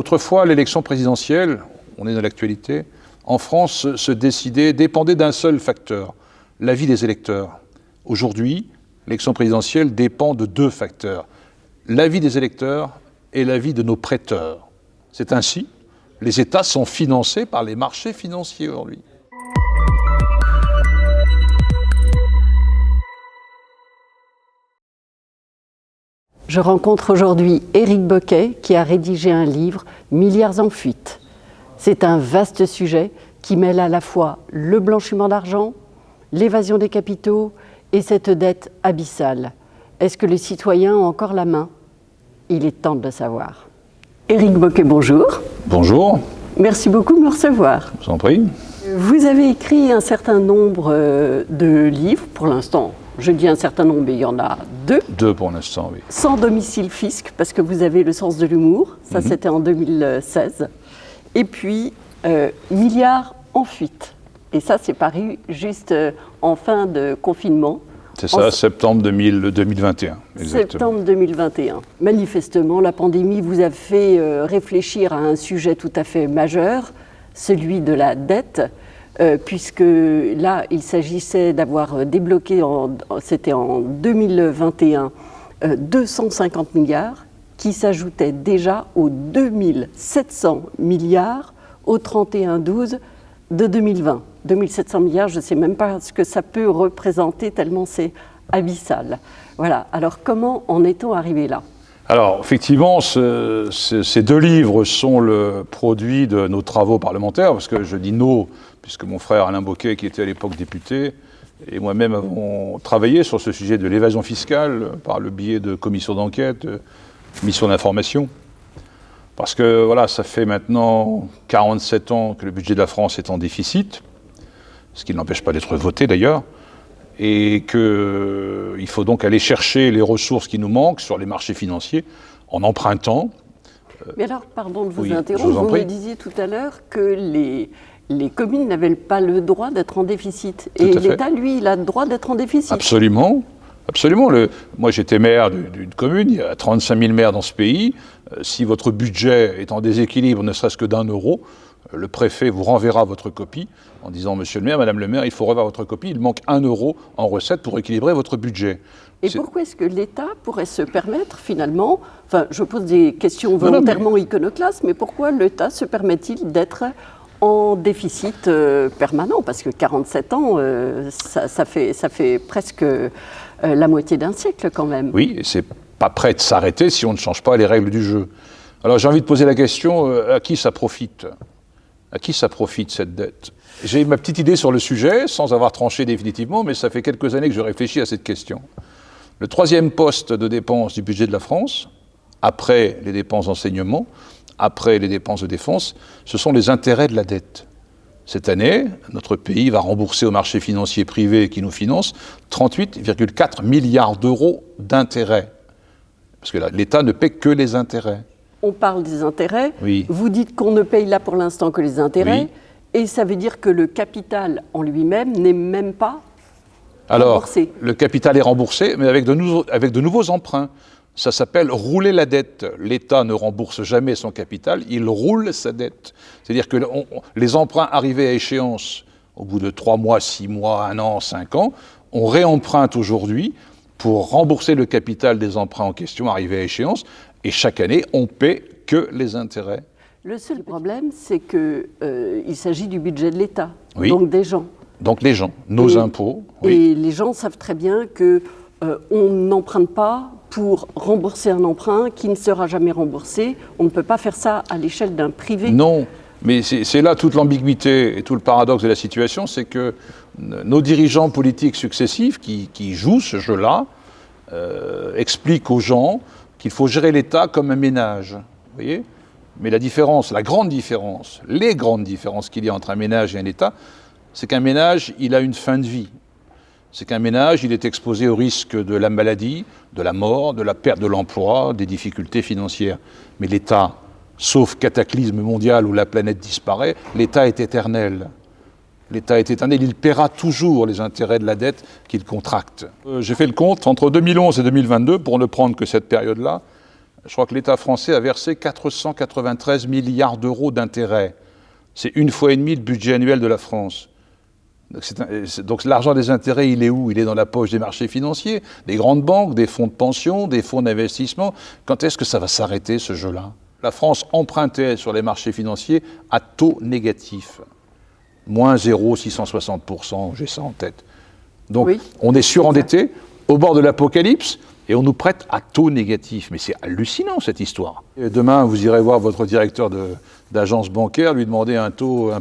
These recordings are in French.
Autrefois, l'élection présidentielle, on est dans l'actualité, en France, dépendait d'un seul facteur, l'avis des électeurs. Aujourd'hui, l'élection présidentielle dépend de deux facteurs, l'avis des électeurs et l'avis de nos prêteurs. C'est ainsi, les États sont financés par les marchés financiers aujourd'hui. Je rencontre aujourd'hui Éric Bocquet qui a rédigé un livre « Milliards en fuite ». C'est un vaste sujet qui mêle à la fois le blanchiment d'argent, l'évasion des capitaux et cette dette abyssale. Est-ce que les citoyens ont encore la main? Il est temps de le savoir. Éric Bocquet, bonjour. Bonjour. Merci beaucoup de me recevoir. Je vous en prie. Vous avez écrit un certain nombre de livres, pour l'instant. Je dis un certain nombre, mais il y en a deux. Deux pour l'instant, oui. Sans domicile fisc, parce que vous avez le sens de l'humour. Ça, c'était en 2016. Et puis, Milliards en fuite. Et ça, c'est paru juste en fin de confinement. C'est ça, septembre 2021. Exactement. Septembre 2021. Manifestement, la pandémie vous a fait réfléchir à un sujet tout à fait majeur, celui de la dette. Puisque là, il s'agissait d'avoir débloqué, c'était en 2021, 250 milliards, qui s'ajoutaient déjà aux 2700 milliards au 31-12 de 2020. 2700 milliards, je ne sais même pas ce que ça peut représenter, tellement c'est abyssal. Voilà, alors comment en est-on arrivé là ? Alors, effectivement, ces deux livres sont le produit de nos travaux parlementaires, parce que je dis « nos », puisque mon frère Alain Bocquet, qui était à l'époque député, et moi-même avons travaillé sur ce sujet de l'évasion fiscale par le biais de commissions d'enquête, missions d'information. Parce que, voilà, ça fait maintenant 47 ans que le budget de la France est en déficit, ce qui ne l'empêche pas d'être voté d'ailleurs, et qu'il faut donc aller chercher les ressources qui nous manquent sur les marchés financiers en empruntant. Mais alors, pardon de vous interrompre, vous me disiez tout à l'heure que les communes n'avaient pas le droit d'être en déficit. Et l'État, lui, il a le droit d'être en déficit. Absolument. Absolument. Moi, j'étais maire d'une commune, il y a 35 000 maires dans ce pays. Si votre budget est en déséquilibre, ne serait-ce que d'€1, le préfet vous renverra votre copie en disant « Monsieur le maire, Madame le maire, il faut revoir votre copie, il manque €1 en recettes pour équilibrer votre budget ». Et pourquoi est-ce que l'État pourrait se permettre finalement, enfin je pose des questions volontairement iconoclastes, mais pourquoi l'État se permet-il d'être en déficit permanent? Parce que 47 ans, ça fait presque la moitié d'un siècle quand même. Oui, et c'est pas prêt de s'arrêter si on ne change pas les règles du jeu. Alors j'ai envie de poser la question, à qui ça profite? À qui ça profite cette dette? J'ai ma petite idée sur le sujet, sans avoir tranché définitivement, mais ça fait quelques années que je réfléchis à cette question. Le troisième poste de dépenses du budget de la France, après les dépenses d'enseignement, après les dépenses de défense, ce sont les intérêts de la dette. Cette année, notre pays va rembourser au marché financier privé qui nous finance 38,4 milliards d'euros d'intérêts. Parce que là, l'État ne paie que les intérêts. On parle des intérêts, oui. Vous dites qu'on ne paye là pour l'instant que les intérêts, oui. Et ça veut dire que le capital en lui-même n'est même pas remboursé. Alors, le capital est remboursé, mais avec de nouveaux emprunts. Ça s'appelle rouler la dette. L'État ne rembourse jamais son capital, il roule sa dette. C'est-à-dire que les emprunts arrivés à échéance, au bout de 3 mois, 6 mois, 1 an, 5 ans, on réemprunte aujourd'hui pour rembourser le capital des emprunts en question arrivés à échéance, et chaque année, on paie que les intérêts. Le seul problème, c'est qu'il s'agit du budget de l'État, oui. Donc des gens. Donc les gens, nos impôts. Oui. Et les gens savent très bien qu'on n'emprunte pas pour rembourser un emprunt qui ne sera jamais remboursé. On ne peut pas faire ça à l'échelle d'un privé. Non, mais c'est là toute l'ambiguïté et tout le paradoxe de la situation, c'est que nos dirigeants politiques successifs qui jouent ce jeu-là expliquent aux gens qu'il faut gérer l'État comme un ménage. Vous voyez ? Mais la différence, la grande différence, les grandes différences qu'il y a entre un ménage et un État, c'est qu'un ménage, il a une fin de vie. C'est qu'un ménage, il est exposé au risque de la maladie, de la mort, de la perte de l'emploi, des difficultés financières. Mais l'État, sauf cataclysme mondial où la planète disparaît, l'État est éternel. L'État est éternel, il paiera toujours les intérêts de la dette qu'il contracte. J'ai fait le compte, entre 2011 et 2022, pour ne prendre que cette période-là, je crois que l'État français a versé 493 milliards d'euros d'intérêts. C'est 1,5 fois le budget annuel de la France. Donc l'argent des intérêts, il est où? Il est dans la poche des marchés financiers, des grandes banques, des fonds de pension, des fonds d'investissement. Quand est-ce que ça va s'arrêter, ce jeu-là? La France empruntait sur les marchés financiers à taux négatif. Moins 0,660%, j'ai ça en tête. Donc oui, on est surendetté, au bord de l'apocalypse, et on nous prête à taux négatif. Mais c'est hallucinant, cette histoire. Et demain, vous irez voir votre directeur d'agence bancaire, lui demander un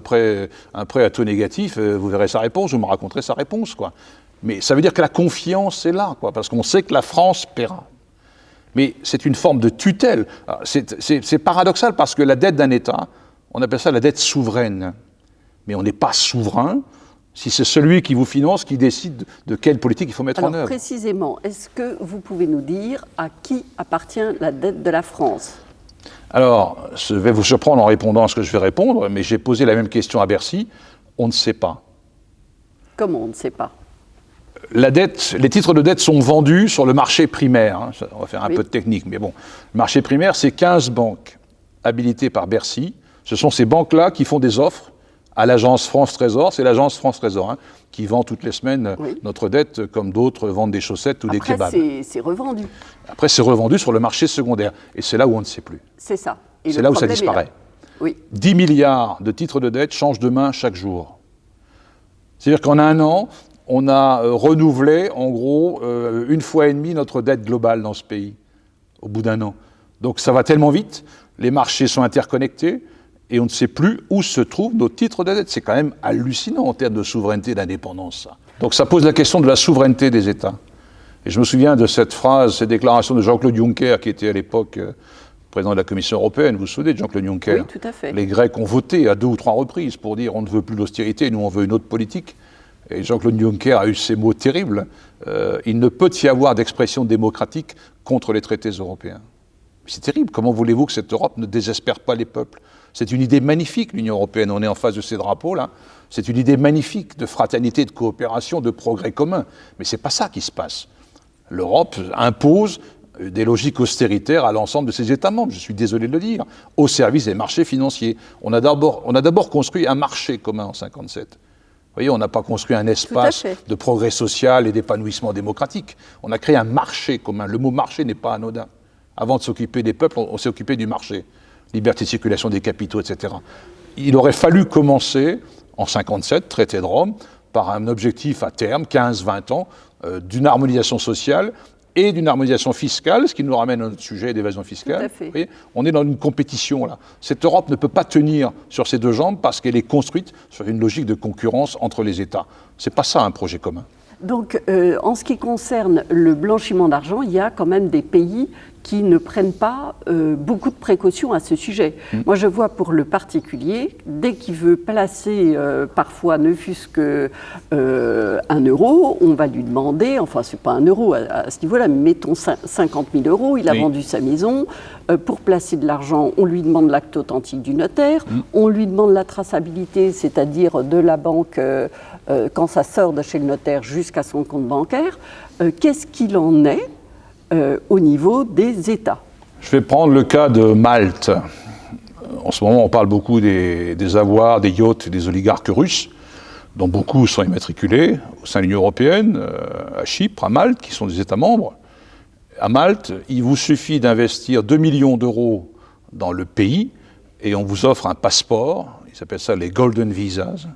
prêt à taux négatif, vous verrez sa réponse, vous me raconterez sa réponse, quoi. Mais ça veut dire que la confiance est là, quoi, parce qu'on sait que la France paiera. Mais c'est une forme de tutelle. C'est paradoxal, parce que la dette d'un État, on appelle ça la dette souveraine. Mais on n'est pas souverain si c'est celui qui vous finance qui décide de quelle politique il faut mettre en œuvre. Alors précisément, est-ce que vous pouvez nous dire à qui appartient la dette de la France? Alors, je vais vous surprendre en répondant à ce que je vais répondre, mais j'ai posé la même question à Bercy. On ne sait pas. Comment on ne sait pas? La dette, les titres de dette sont vendus sur le marché primaire. Hein. On va faire un peu de technique, mais bon. Le marché primaire, c'est 15 banques habilitées par Bercy. Ce sont ces banques-là qui font des offres à l'agence France Trésor, c'est l'agence France Trésor qui vend toutes les semaines notre dette, comme d'autres vendent des chaussettes ou des kebabs. Après, c'est revendu. Après, c'est revendu sur le marché secondaire. Et c'est là où on ne sait plus. C'est ça. C'est là où ça disparaît. Oui. 10 milliards de titres de dette changent de main chaque jour. C'est-à-dire qu'en un an, on a renouvelé, en gros, 1,5 fois notre dette globale dans ce pays, au bout d'un an. Donc ça va tellement vite, les marchés sont interconnectés, et on ne sait plus où se trouvent nos titres de dette. C'est quand même hallucinant en termes de souveraineté et d'indépendance, ça. Donc ça pose la question de la souveraineté des États. Et je me souviens de cette phrase, cette déclaration de Jean-Claude Juncker, qui était à l'époque président de la Commission européenne. Vous vous souvenez de Jean-Claude Juncker? Oui, tout à fait. Les Grecs ont voté à 2 ou 3 reprises pour dire on ne veut plus l'austérité, nous on veut une autre politique. Et Jean-Claude Juncker a eu ces mots terribles. Il ne peut y avoir d'expression démocratique contre les traités européens. C'est terrible. Comment voulez-vous que cette Europe ne désespère pas les peuples? C'est une idée magnifique, l'Union européenne. On est en face de ces drapeaux-là. C'est une idée magnifique de fraternité, de coopération, de progrès commun. Mais ce n'est pas ça qui se passe. L'Europe impose des logiques austéritaires à l'ensemble de ses États membres, je suis désolé de le dire, au service des marchés financiers. On a d'abord construit un marché commun en 1957. Vous voyez, on n'a pas construit un espace de progrès social et d'épanouissement démocratique. On a créé un marché commun. Le mot marché n'est pas anodin. Avant de s'occuper des peuples, on s'est occupé du marché. Liberté de circulation des capitaux, etc. Il aurait fallu commencer, en 1957, traité de Rome, par un objectif à terme, 15-20 ans, d'une harmonisation sociale et d'une harmonisation fiscale, ce qui nous ramène à notre sujet d'évasion fiscale. Tout à fait. Vous voyez, on est dans une compétition, là. Cette Europe ne peut pas tenir sur ses deux jambes parce qu'elle est construite sur une logique de concurrence entre les États. C'est pas ça, un projet commun. Donc, en ce qui concerne le blanchiment d'argent, il y a quand même des pays qui ne prennent pas beaucoup de précautions à ce sujet. Moi, je vois pour le particulier, dès qu'il veut placer, parfois ne fût-ce que 1 euro, on va lui demander, enfin, c'est pas 1 euro à ce niveau-là, mais mettons 50 000 euros, il a vendu sa maison. Pour placer de l'argent, on lui demande l'acte authentique du notaire, on lui demande la traçabilité, c'est-à-dire de la banque quand ça sort de chez le notaire jusqu'à son compte bancaire. Qu'est-ce qu'il en est au niveau des États? Je vais prendre le cas de Malte. En ce moment, on parle beaucoup des avoirs, des yachts des oligarques russes, dont beaucoup sont immatriculés au sein de l'Union européenne, à Chypre, à Malte, qui sont des États membres. À Malte, il vous suffit d'investir 2 millions d'euros dans le pays et on vous offre un passeport, ils appellent ça les Golden Visas,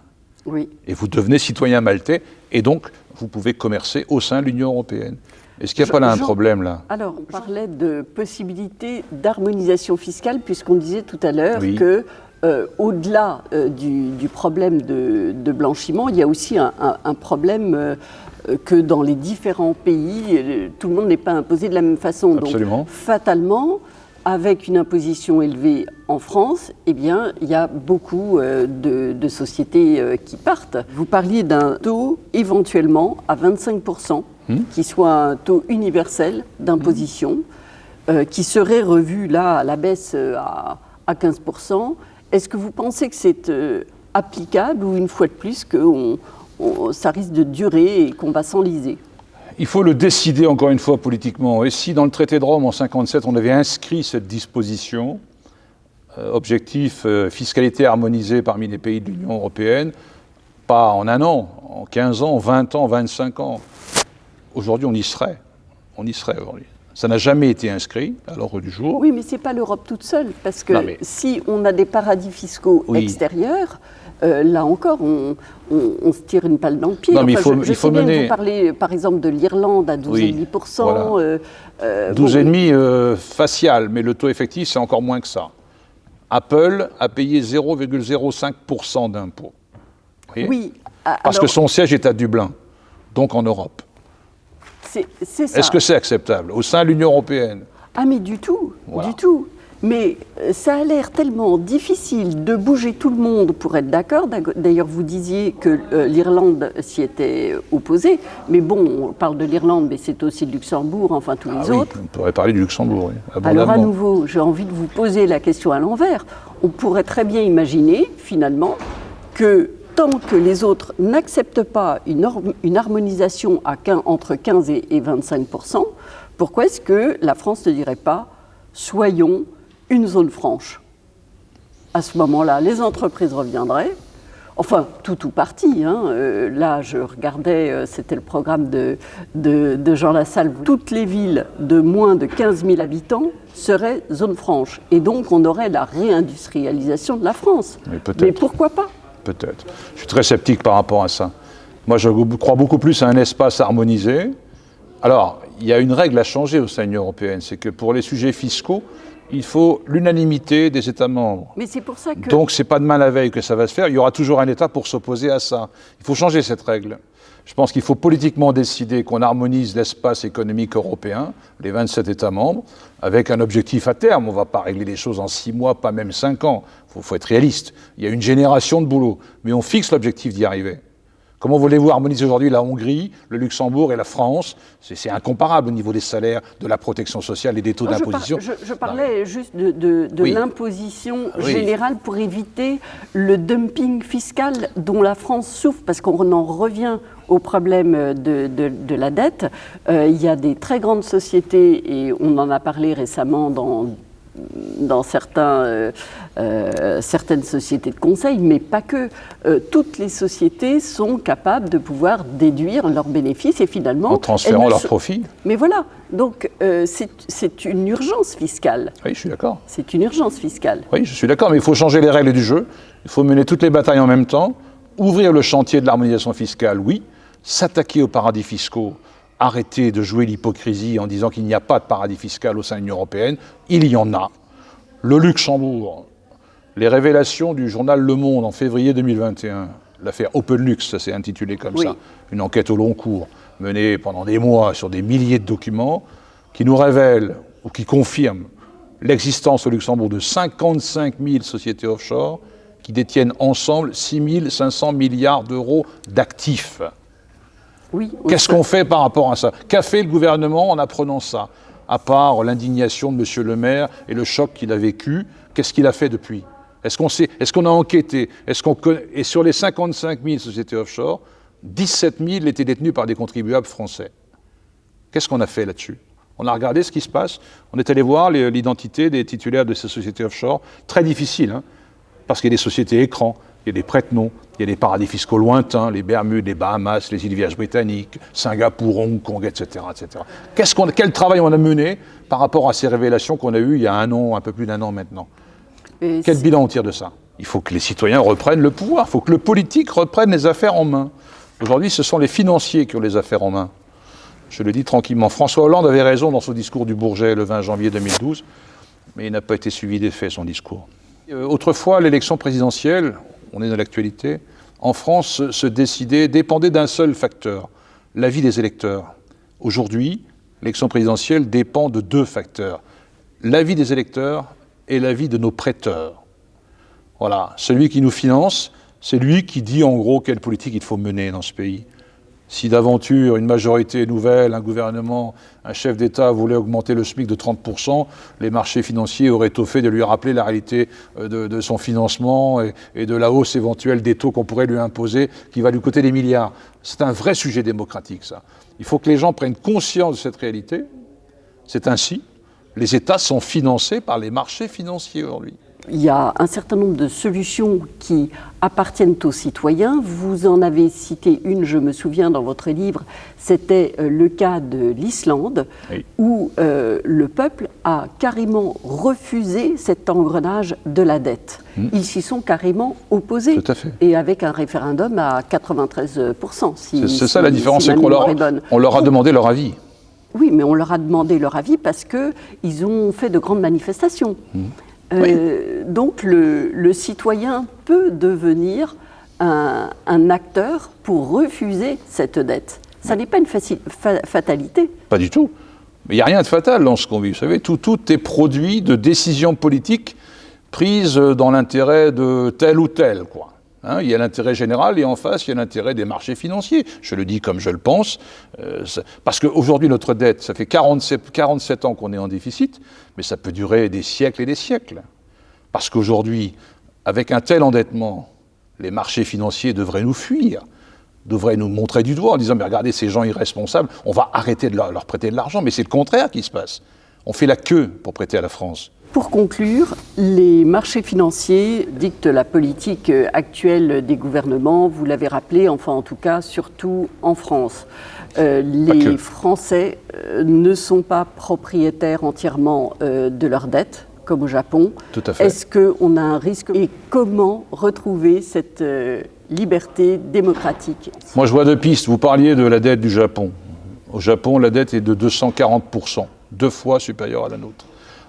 et vous devenez citoyen maltais et donc vous pouvez commercer au sein de l'Union européenne. Est-ce qu'il n'y a pas là un problème, là? Alors, on parlait de possibilité d'harmonisation fiscale, puisqu'on disait tout à l'heure que, au-delà du problème de blanchiment, il y a aussi un problème que dans les différents pays, tout le monde n'est pas imposé de la même façon. Absolument. Donc, fatalement, avec une imposition élevée en France, eh bien, il y a beaucoup de sociétés qui partent. Vous parliez d'un taux éventuellement à 25%. Qui soit un taux universel d'imposition, qui serait revu là à la baisse à 15%. Est-ce que vous pensez que c'est applicable ou une fois de plus que ça risque de durer et qu'on va s'enliser? Il faut le décider encore une fois politiquement. Et si dans le traité de Rome en 1957, on avait inscrit cette disposition, objectif fiscalité harmonisée parmi les pays de l'Union européenne, pas en un an, en 15 ans, 20 ans, 25 ans. Aujourd'hui, on y serait. On y serait aujourd'hui. Ça n'a jamais été inscrit à l'ordre du jour. Oui, mais ce n'est pas l'Europe toute seule, parce que si on a des paradis fiscaux extérieurs, là encore, on se tire une balle dans le pied. Non, mais il faut mener... Vous parlez, par exemple, de l'Irlande à 12,5%. Voilà. 12,5% facial, mais le taux effectif, c'est encore moins que ça. Apple a payé 0,05% d'impôts. Oui. Parce que son siège est à Dublin, donc en Europe. C'est ça. Est-ce que c'est acceptable au sein de l'Union européenne? Ah mais du tout, du tout. Mais ça a l'air tellement difficile de bouger tout le monde pour être d'accord. D'ailleurs, vous disiez que l'Irlande s'y était opposée. Mais bon, on parle de l'Irlande, mais c'est aussi le Luxembourg, enfin tous les autres. On pourrait parler du Luxembourg, oui. Alors à nouveau, j'ai envie de vous poser la question à l'envers. On pourrait très bien imaginer, finalement, que tant que les autres n'acceptent pas une harmonisation entre 15 et 25%, pourquoi est-ce que la France ne dirait pas « soyons une zone franche ». À ce moment-là, les entreprises reviendraient, enfin, tout ou partie. Là, je regardais, c'était le programme de Jean Lassalle. Toutes les villes de moins de 15 000 habitants seraient zone franche. Et donc, on aurait la réindustrialisation de la France. Mais pourquoi pas ? Peut-être. Je suis très sceptique par rapport à ça. Moi, je crois beaucoup plus à un espace harmonisé. Alors, il y a une règle à changer au sein de l'Union européenne, c'est que pour les sujets fiscaux, il faut l'unanimité des États membres. Mais c'est pour ça que... Donc, ce n'est pas demain la veille que ça va se faire. Il y aura toujours un État pour s'opposer à ça. Il faut changer cette règle. Je pense qu'il faut politiquement décider qu'on harmonise l'espace économique européen, les 27 États membres, avec un objectif à terme. On ne va pas régler les choses en 6 mois, pas même 5 ans. Il faut être réaliste. Il y a une génération de boulot. Mais on fixe l'objectif d'y arriver. Comment voulez-vous harmoniser aujourd'hui la Hongrie, le Luxembourg et la France? C'est incomparable au niveau des salaires, de la protection sociale et des taux d'imposition. Je parlais juste de l'imposition générale pour éviter le dumping fiscal dont la France souffre, parce qu'on en revient au problème de la dette. Il y a des très grandes sociétés, et on en a parlé récemment dans certaines sociétés de conseil, mais pas que. Toutes les sociétés sont capables de pouvoir déduire leurs bénéfices et finalement... En transférant leurs profits. Mais voilà, donc c'est une urgence fiscale. Oui, je suis d'accord. C'est une urgence fiscale. Oui, je suis d'accord, mais il faut changer les règles du jeu. Il faut mener toutes les batailles en même temps. Ouvrir le chantier de l'harmonisation fiscale, oui. S'attaquer aux paradis fiscaux. Arrêter de jouer l'hypocrisie en disant qu'il n'y a pas de paradis fiscal au sein de l'Union européenne. Il y en a. Le Luxembourg, les révélations du journal Le Monde en février 2021, l'affaire OpenLux, ça s'est intitulé comme ça, une enquête au long cours, menée pendant des mois sur des milliers de documents, qui nous révèle ou qui confirme l'existence au Luxembourg de 55 000 sociétés offshore qui détiennent ensemble 6 500 milliards d'euros d'actifs. Oui, qu'est-ce qu'on fait par rapport à ça? Qu'a fait le gouvernement en apprenant ça? À part l'indignation de M. Le Maire et le choc qu'il a vécu, qu'est-ce qu'il a fait depuis? Est-ce qu'on a enquêté? Et sur les 55 000 sociétés offshore, 17 000 étaient détenues par des contribuables français. Qu'est-ce qu'on a fait là-dessus? On a regardé ce qui se passe, on est allé voir l'identité des titulaires de ces sociétés offshore. Très difficile, parce qu'il y a des sociétés écrans, il y a des prête-noms, il y a des paradis fiscaux lointains, les Bermudes, les Bahamas, les îles Vierges britanniques, Singapour, Hong Kong, etc. etc. Quel travail on a mené par rapport à ces révélations qu'on a eues il y a un an, un peu plus d'un an maintenant? Quel bilan on tire de ça? Il faut que les citoyens reprennent le pouvoir, il faut que le politique reprenne les affaires en main. Aujourd'hui, ce sont les financiers qui ont les affaires en main. Je le dis tranquillement. François Hollande avait raison dans son discours du Bourget le 20 janvier 2012, mais il n'a pas été suivi des faits, son discours. Autrefois, l'élection présidentielle, on est dans l'actualité, en France, se décidait, dépendait d'un seul facteur, l'avis des électeurs. Aujourd'hui, l'élection présidentielle dépend de 2 facteurs, l'avis des électeurs et l'avis de nos prêteurs. Voilà, celui qui nous finance, c'est lui qui dit en gros quelle politique il faut mener dans ce pays. Si d'aventure, une majorité nouvelle, un gouvernement, un chef d'État voulait augmenter le SMIC de 30%, les marchés financiers auraient tôt fait de lui rappeler la réalité de son financement et de la hausse éventuelle des taux qu'on pourrait lui imposer, qui va lui coûter des milliards. C'est un vrai sujet démocratique, ça. Il faut que les gens prennent conscience de cette réalité. C'est ainsi. Les États sont financés par les marchés financiers aujourd'hui. Il y a un certain nombre de solutions qui appartiennent aux citoyens. Vous en avez cité une, je me souviens, dans votre livre, c'était le cas de l'Islande, oui, où le peuple a carrément refusé cet engrenage de la dette. Ils s'y sont carrément opposés. Tout à fait. Et avec un référendum à 93%. C'est ça la différence, c'est qu'on leur a demandé leur avis. Oui, mais on leur a demandé leur avis parce qu'ils ont fait de grandes manifestations. Oui. Donc le citoyen peut devenir un acteur pour refuser cette dette. Ça n'est pas une fatalité. Pas du tout. Mais il n'y a rien de fatal dans ce qu'on vit. Vous savez, tout est produit de décisions politiques prises dans l'intérêt de tel ou tel, quoi. Hein, il y a l'intérêt général et en face, il y a l'intérêt des marchés financiers. Je le dis comme je le pense. Parce qu'aujourd'hui, notre dette, ça fait 47 ans qu'on est en déficit, mais ça peut durer des siècles et des siècles. Parce qu'aujourd'hui, avec un tel endettement, les marchés financiers devraient nous fuir, devraient nous montrer du doigt en disant « mais regardez, ces gens irresponsables, on va arrêter de leur prêter de l'argent ». Mais c'est le contraire qui se passe. On fait la queue pour prêter à la France. Pour conclure, les marchés financiers dictent la politique actuelle des gouvernements, vous l'avez rappelé, enfin en tout cas, surtout en France. Les Français ne sont pas propriétaires entièrement de leurs dettes, comme au Japon. Tout à fait. Est-ce qu'on a un risque et comment retrouver cette liberté démocratique? Moi, je vois deux pistes. Vous parliez de la dette du Japon. Au Japon, la dette est de 240%, 2 fois supérieure à la nôtre.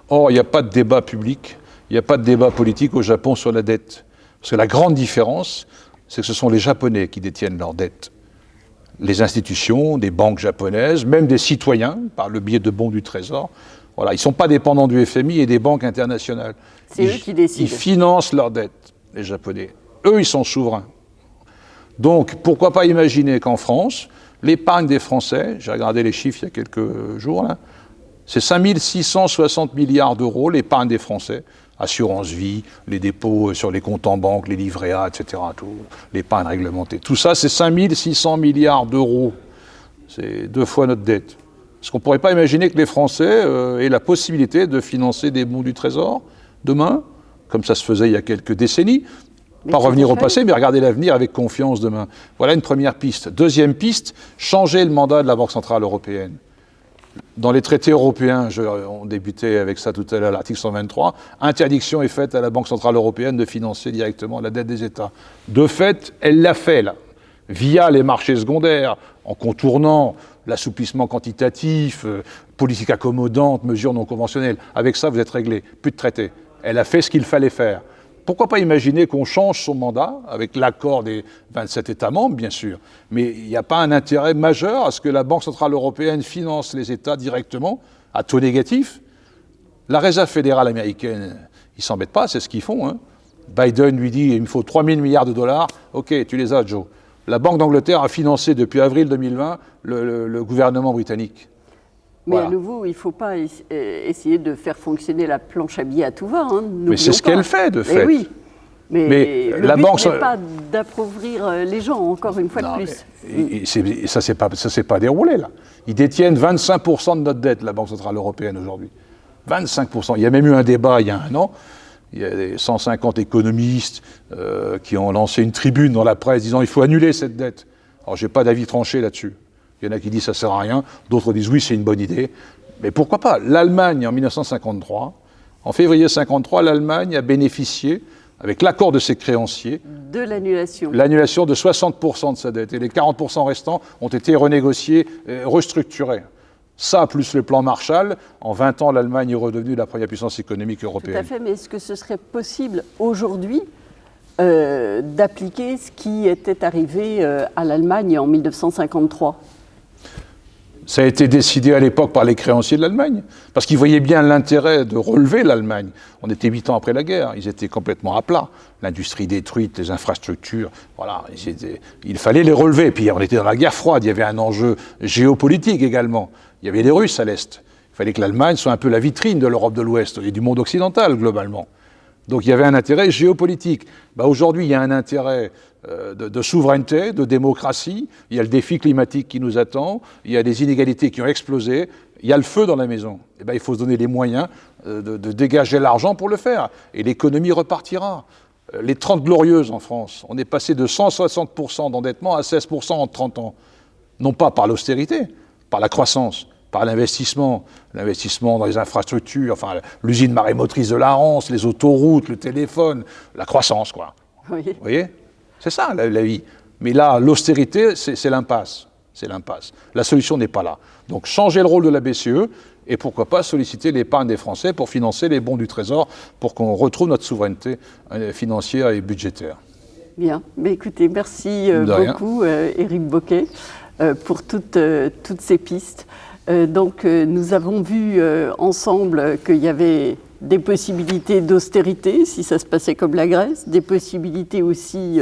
Or, il n'y a pas de débat public, il n'y a pas de débat politique au Japon sur la dette. Parce que la grande différence, c'est que ce sont les Japonais qui détiennent leur dette. Les institutions, des banques japonaises, même des citoyens, par le biais de bons du Trésor, voilà, ils ne sont pas dépendants du FMI et des banques internationales. C'est eux qui décident. Ils financent leur dette, les Japonais. Eux, ils sont souverains. Donc, pourquoi pas imaginer qu'en France, l'épargne des Français, j'ai regardé les chiffres il y a quelques jours, là, c'est 5 660 milliards d'euros, l'épargne des Français, assurance vie, les dépôts sur les comptes en banque, les livrets A, etc., tout, l'épargne réglementée. Tout ça, c'est 5 600 milliards d'euros. C'est 2 fois notre dette. Est-ce qu'on ne pourrait pas imaginer que les Français aient la possibilité de financer des bons du Trésor demain, comme ça se faisait il y a quelques décennies? Pas revenir au passé, mais regarder l'avenir avec confiance demain. Voilà une première piste. Deuxième piste, changer le mandat de la Banque centrale européenne. Dans les traités européens, on débutait avec ça tout à l'heure, l'article 123, interdiction est faite à la Banque centrale européenne de financer directement la dette des États. De fait, elle l'a fait, là, via les marchés secondaires, en contournant l'assouplissement quantitatif, politique accommodante, mesures non conventionnelles. Avec ça, vous êtes réglé, plus de traité. Elle a fait ce qu'il fallait faire. Pourquoi pas imaginer qu'on change son mandat, avec l'accord des 27 États membres, bien sûr, mais il n'y a pas un intérêt majeur à ce que la Banque centrale européenne finance les États directement, à taux négatif. La Réserve fédérale américaine, ils ne s'embêtent pas, c'est ce qu'ils font. Hein. Biden lui dit, il me faut 3 000 milliards de dollars, ok, tu les as, Joe. La Banque d'Angleterre a financé depuis avril 2020 le gouvernement britannique. Mais voilà. À nouveau, il ne faut pas essayer de faire fonctionner la planche à billets à tout va. Hein, mais c'est ce qu'elle fait, de fait. Oui. Mais le but n'est pas d'appauvrir les gens, encore une fois de plus. Et ça ne s'est pas déroulé, là. Ils détiennent 25% de notre dette, la Banque centrale européenne, aujourd'hui. 25%. Il y a même eu un débat il y a un an. Il y a 150 économistes qui ont lancé une tribune dans la presse disant qu'il faut annuler cette dette. Alors, je n'ai pas d'avis tranché là-dessus. Il y en a qui disent ça ne sert à rien, d'autres disent oui, c'est une bonne idée. Mais pourquoi pas? L'Allemagne, en 1953, en février 1953, l'Allemagne a bénéficié, avec l'accord de ses créanciers, de l'annulation. L'annulation de 60% de sa dette. Et les 40% restants ont été renégociés, restructurés. Ça, plus le plan Marshall, en 20 ans, l'Allemagne est redevenue la première puissance économique européenne. Tout à fait, mais est-ce que ce serait possible aujourd'hui d'appliquer ce qui était arrivé à l'Allemagne en 1953 ? Ça a été décidé à l'époque par les créanciers de l'Allemagne, parce qu'ils voyaient bien l'intérêt de relever l'Allemagne. On était 8 ans après la guerre, ils étaient complètement à plat. L'industrie détruite, les infrastructures, voilà, il fallait les relever. Puis on était dans la guerre froide, il y avait un enjeu géopolitique également. Il y avait les Russes à l'Est. Il fallait que l'Allemagne soit un peu la vitrine de l'Europe de l'Ouest et du monde occidental, globalement. Donc il y avait un intérêt géopolitique. Aujourd'hui, il y a un intérêt de souveraineté, de démocratie. Il y a le défi climatique qui nous attend. Il y a des inégalités qui ont explosé. Il y a le feu dans la maison. Il faut se donner les moyens de dégager l'argent pour le faire. Et l'économie repartira. Les 30 glorieuses en France, on est passé de 160% d'endettement à 16% en 30 ans. Non pas par l'austérité, par la croissance, par l'investissement dans les infrastructures, enfin l'usine marémotrice de la Rance, les autoroutes, le téléphone, la croissance, quoi. Oui. Vous voyez ? C'est ça la vie. Mais là, l'austérité, c'est l'impasse. C'est l'impasse. La solution n'est pas là. Donc changer le rôle de la BCE et pourquoi pas solliciter l'épargne des Français pour financer les bons du Trésor pour qu'on retrouve notre souveraineté financière et budgétaire. Bien. Mais écoutez, merci beaucoup, Éric Bocquet, pour toutes ces pistes. Donc nous avons vu ensemble qu'il y avait des possibilités d'austérité, si ça se passait comme la Grèce, des possibilités aussi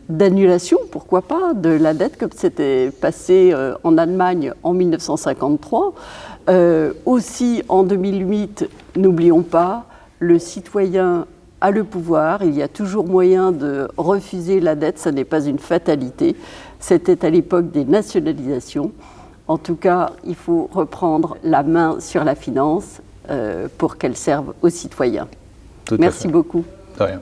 d'annulation, pourquoi pas, de la dette, comme c'était passé en Allemagne en 1953. Aussi en 2008, n'oublions pas, le citoyen a le pouvoir, il y a toujours moyen de refuser la dette, ça n'est pas une fatalité. C'était à l'époque des nationalisations. En tout cas, il faut reprendre la main sur la finance pour qu'elle serve aux citoyens. Merci beaucoup. De rien.